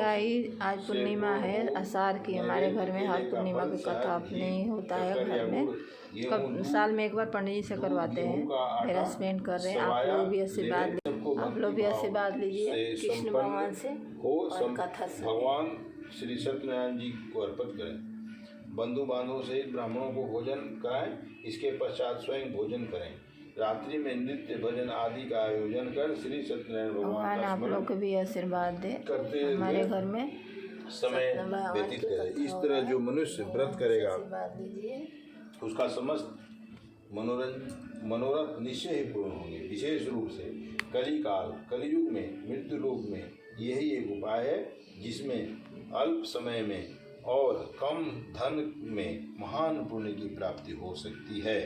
भाई, आज पूर्णिमा है आषाढ़ की। हमारे घर में हर पूर्णिमा की कथा अपने ही होता है घर में। कब साल में एक बार पंडित जी से करवाते हैं। मेरा स्पेंड कर रहे हैं। आप लोग भी आशीर्वाद लीजिए कृष्ण भगवान से और कथा से। भगवान श्री सत्यनारायण जी को अर्पित करें। बंधु बांधवों से ब्राह्मणों को भोजन कराएं। इसके पश्चात स्वयं भोजन करें। रात्रि में नृत्य भजन आदि का आयोजन कर श्री सत्यनारायण भगवान का आप लोग को भी आशीर्वाद दे करते हमारे घर में समय व्यतीत करे। इस तरह जो मनुष्य व्रत करेगा उसका समस्त मनोरथ निश्चय ही पूर्ण होंगे। विशेष रूप से कलियुग में मृत्यु लोक में यही एक उपाय है जिसमें अल्प समय में और कम धन में महान पुण्य की प्राप्ति हो सकती है।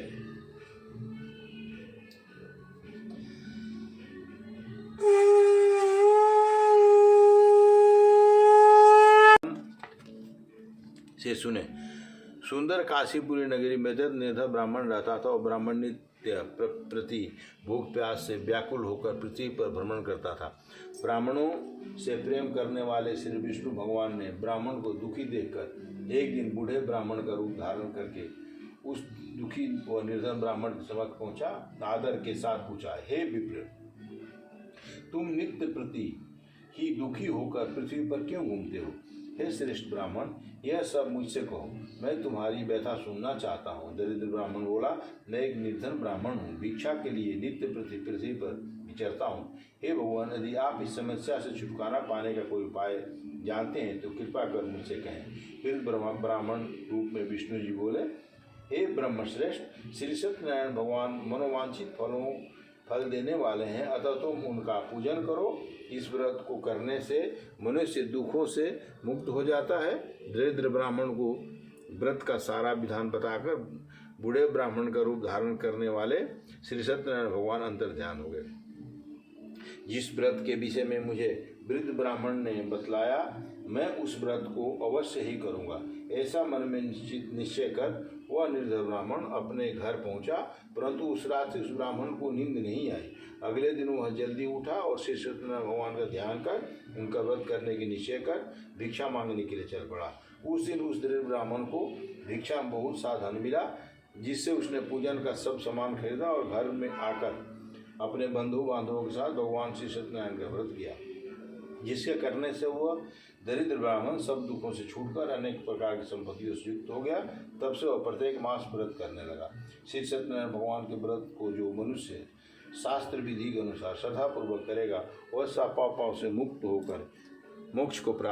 से सुने। सुंदर काशीपुरी नगरी में निर्धन ब्राह्मण रहता था और ब्राह्मण नित्य प्रति भूख प्यास से व्याकुल होकर पृथ्वी पर भ्रमण करता था। ब्राह्मणों से प्रेम करने वाले श्री विष्णु भगवान ने ब्राह्मण को दुखी देखकर एक दिन बूढ़े ब्राह्मण का रूप धारण करके उस दुखी व निर्धन ब्राह्मण के समक्ष पहुंचा। आदर के साथ पूछा, हे विप्र, तुम नित्य प्रति ही दुखी होकर पृथ्वी पर क्यों घूमते हो? हे श्रेष्ठ ब्राह्मण, यह सब मुझसे कहो, मैं तुम्हारी व्यथा सुनना चाहता हूँ। दरिद्र ब्राह्मण बोला, मैं एक निर्धन ब्राह्मण हूँ, भिक्षा के लिए नित्य प्रति पृथ्वी पर विचरता हूँ। हे भगवान, यदि आप इस समस्या से छुटकारा पाने का कोई उपाय जानते हैं तो कृपा कर मुझसे कहें। फिर ब्राह्मण रूप में विष्णु जी बोले, हे ब्रह्मश्रेष्ठ, श्री सत्यनारायण भगवान मनोवांछित फल देने वाले हैं, अतः तुम उनका पूजन करो। इस व्रत को करने से मनुष्य दुखों से मुक्त हो जाता है। दरिद्र ब्राह्मण को व्रत का सारा विधान बताकर बूढ़े ब्राह्मण का रूप धारण करने वाले श्री सत्यनारायण भगवान अंतर ध्यान हो गए। जिस व्रत के विषय में मुझे वृद्ध ब्राह्मण ने बतलाया, मैं उस व्रत को अवश्य ही करूँगा, ऐसा मन में निश्चय कर वह निर्धन ब्राह्मण अपने घर पहुंचा। परंतु उस रात से उस ब्राह्मण को नींद नहीं आई। अगले दिन वह जल्दी उठा और श्री सत्यनारायण भगवान का ध्यान कर उनका व्रत करने की निश्चय कर भिक्षा मांगने के लिए चल पड़ा। उस दिन उस दरिद्र ब्राह्मण को भिक्षा में बहुत सा धन मिला, जिससे उसने पूजन का सब सामान खरीदा और घर में आकर अपने बंधु बांधवों के साथ भगवान श्री सत्यनारायण का व्रत किया, जिसके करने से वह दरिद्र ब्राह्मण सब दुखों से छूटकर अनेक प्रकार की संपत्तियों से युक्त हो गया। तब से वह प्रत्येक मास व्रत करने लगा। श्री सत्यनारायण भगवान के व्रत को जो मनुष्य शास्त्र विधि के अनुसार श्रद्धापूर्वक करेगा वह सब पापों से मुक्त होकर मोक्ष को प्राप्त